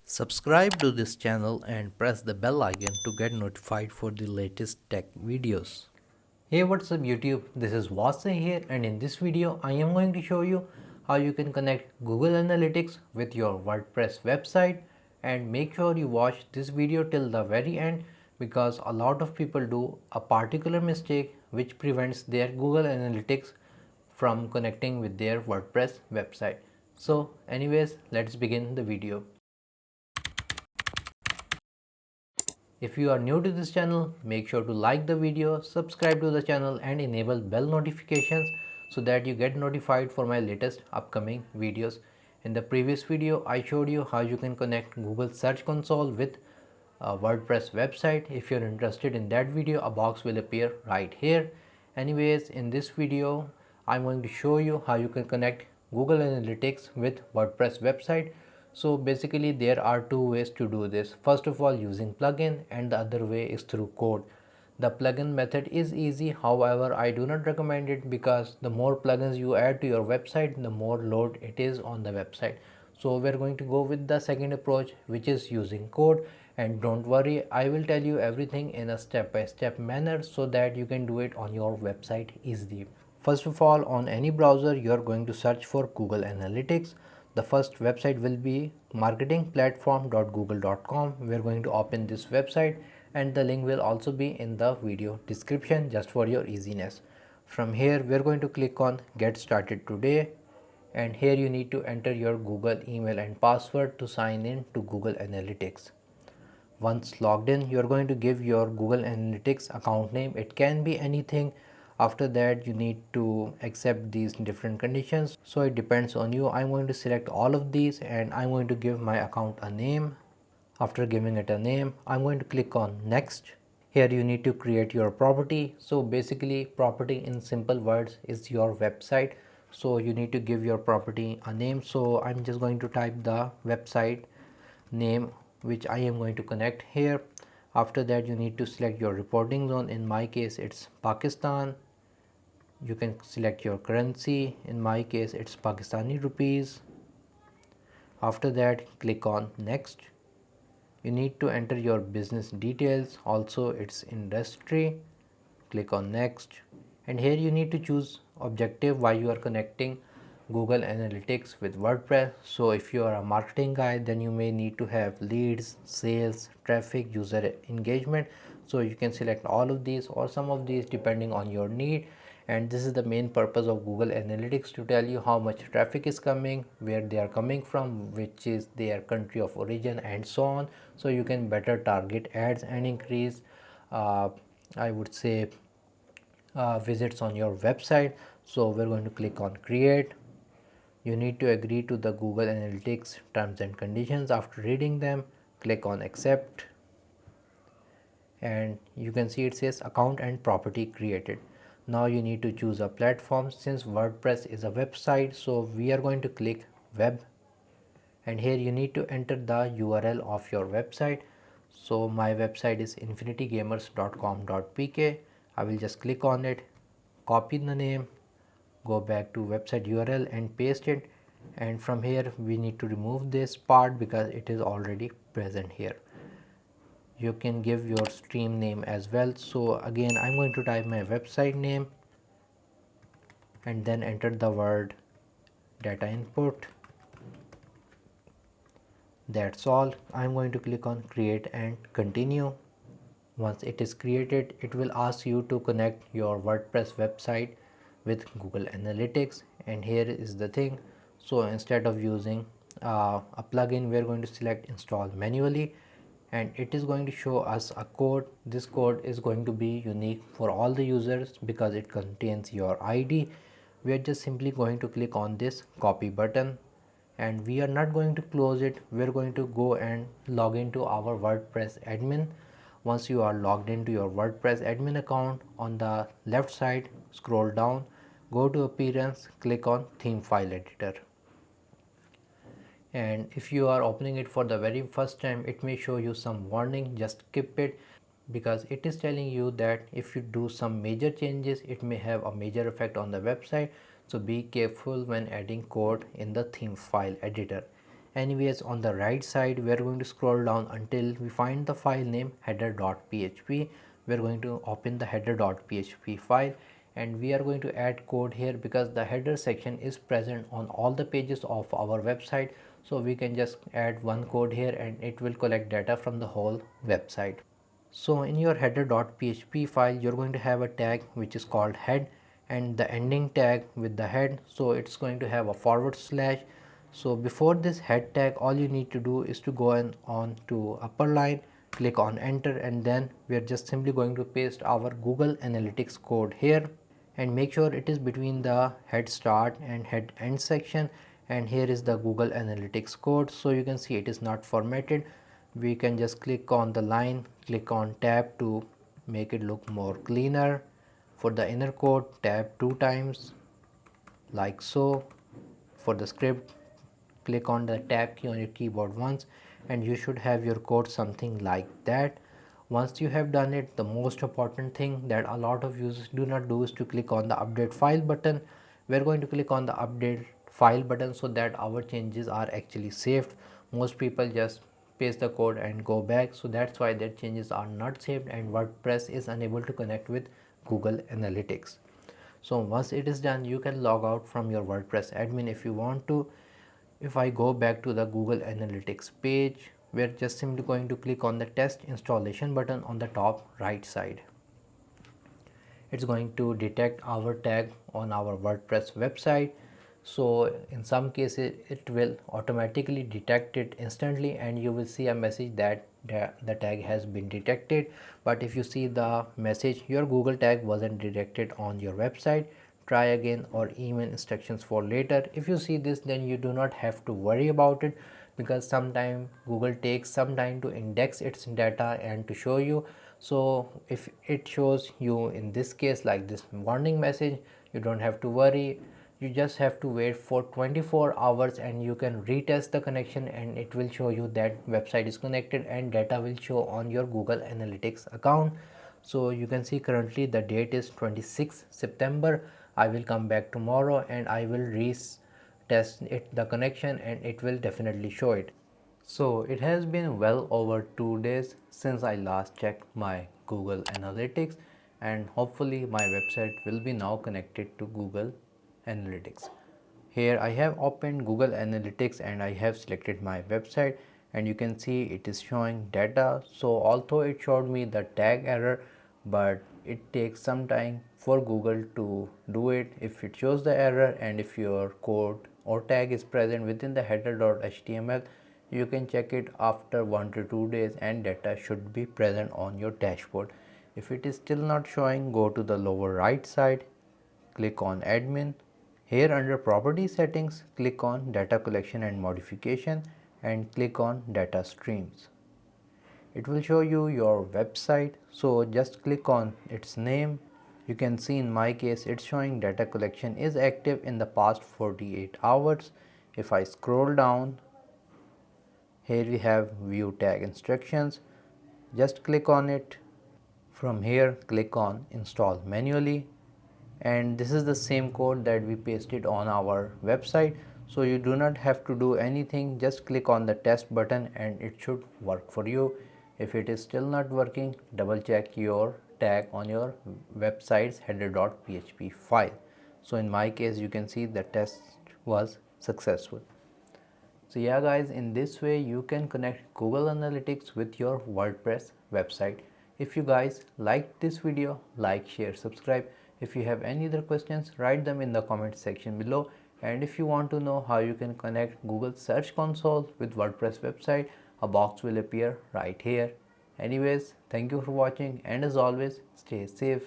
Subscribe to this channel and press the bell icon to get notified for the latest tech videos. Hey, what's up YouTube? This is Wasay here, and in this video I am going to show you how you can connect Google Analytics with your WordPress website. And make sure you watch this video till the very end, because a lot of people do a particular mistake which prevents their Google Analytics from connecting with their WordPress website. So anyways, let's begin the video. If you are new to this channel, make sure to like the video, subscribe to the channel and enable bell notifications so that you get notified for my latest upcoming videos. In the previous video, I showed you how you can connect Google Search Console with a WordPress website. If you're interested in that video, a box will appear right here. Anyways, in this video, I'm going to show you how you can connect Google Analytics with WordPress website. So basically there are two ways to do this. First of all, using plugin, and the other way is through code. The plugin method is easy, however I do not recommend it, because the more plugins you add to your website, the more load it is on the website. So we're going to go with the second approach, which is using code. And don't worry, I will tell you everything in a step-by-step manner so that you can do it on your website easily. First of all, on any browser you are going to search for Google Analytics. The first website will be marketingplatform.google.com. We are going to open this website, and the link will also be in the video description just for your easiness. From here we are going to click on Get Started Today, and here you need to enter your Google email and password to sign in to Google Analytics. Once logged in, you are going to give your Google Analytics account name. It can be anything. After that, you need to accept these different conditions, so it depends on you. I'm going to select all of these and I'm going to give my account a name. After giving it a name, I'm going to click on next. Here you need to create your property. So basically, property in simple words is your website. So you need to give your property a name. So I'm just going to type the website name which I am going to connect here. After that, you need to select your reporting zone. In my case it's Pakistan. You can select your currency. In my case it's Pakistani rupees. After that, click on next. You need to enter your business details, also its industry. Click on next, and here you need to choose objective why you are connecting Google Analytics with WordPress. So if you are a marketing guy, then you may need to have leads, sales, traffic, user engagement. So you can select all of these or some of these depending on your need. And this is the main purpose of Google Analytics, to tell you how much traffic is coming, where they are coming from, which is their country of origin, and so on. So you can better target ads and increase I would say visits on your website. So we're going to click on create. You need to agree to the Google Analytics terms and conditions. After reading them, click on accept, and you can see it says account and property created. Now you need to choose a platform. Since WordPress is a website, so we are going to click web, and here you need to enter the URL of your website. So my website is infinitygamers.com.pk. I will just click on it, copy the name, go back to website URL and paste it. And from here we need to remove this part because it is already present here. You can give your stream name as well. So again, I'm going to type my website name and then enter the word data input. That's all. I'm going to click on create and continue. Once it is created, it will ask you to connect your WordPress website with Google Analytics, and here is the thing. So instead of using a plugin, we are going to select install manually, and it is going to show us a code. This code is going to be unique for all the users because it contains your ID. We are just simply going to click on this copy button, and we are not going to close it. We're going to go and log into our WordPress admin. Once you are logged into your WordPress admin account, on the left side scroll down, go to appearance, click on theme file editor. And if you are opening it for the very first time, it may show you some warning. Just skip it, because it is telling you that if you do some major changes, it may have a major effect on the website. So be careful when adding code in the theme file editor. Anyways, on the right side we are going to scroll down until we find the file name header.php. We are going to open the header.php file and we are going to add code here because the header section is present on all the pages of our website. So we can just add one code here and it will collect data from the whole website. So in your header.php file you're going to have a tag which is called head and the ending tag with the head, so it's going to have a forward slash. So before this head tag all you need to do is to go on to upper line, click on enter, and then we are just simply going to paste our Google Analytics code here and make sure it is between the head start and head end section, and here is the Google Analytics code. So you can see it is not formatted. We can just click on the line, click on tab to make it look more cleaner. For the inner code, tab 2 times like so. For the script, click on the tab key on your keyboard once and you should have your code something like that. Once you have done it, the most important thing that a lot of users do not do is to click on the update file button. We're going to click on the update file button so that our changes are actually saved. Most people just paste the code and go back, so that's why their changes are not saved and WordPress is unable to connect with Google Analytics. So once it is done, you can log out from your WordPress admin if you want to. If I go back to the Google Analytics page, we're just simply going to click on the test installation button on the top right side. It's going to detect our tag on our WordPress website. So in some cases it will automatically detect it instantly and you will see a message that the tag has been detected. But if you see the message your Google tag wasn't detected on your website, try again or email instructions for later. If you see this, then you do not have to worry about it because sometimes Google takes some time to index its data and to show you. So if it shows you in this case like this warning message, you don't have to worry. You just have to wait for 24 hours and you can retest the connection and it will show you that website is connected and data will show on your Google Analytics account. So you can see currently the date is 26 September. I will come back tomorrow and I will retest the connection and it will definitely show it. So it has been well over 2 days since I last checked my Google Analytics and hopefully my website will be now connected to Google Analytics. Here I have opened Google Analytics and I have selected my website and you can see it is showing data. So although it showed me the tag error, but it takes some time for Google to do it. If it shows the error and if your code or tag is present within the header.html, you can check it after 1 to 2 days and data should be present on your dashboard. If it is still not showing, go to the lower right side, click on admin. Here under property settings, click on data collection and modification and click on data streams. It will show you your website, so just click on its name. You can see in my case it's showing data collection is active in the past 48 hours. If I scroll down, here we have view tag instructions. Just click on it. From here click on install manually, and this is the same code that we pasted on our website, so you do not have to do anything. Just click on the test button and it should work for you. If it is still not working, double check your tag on your website's header.php file. So in my case you can see the test was successful. So yeah guys, in this way you can connect Google Analytics with your WordPress website. If you guys liked this video, like, share, subscribe. If you have any other questions, write them in the comment section below. And if you want to know how you can connect Google Search Console with WordPress website, a box will appear right here. Anyways, thank you for watching and as always, stay safe.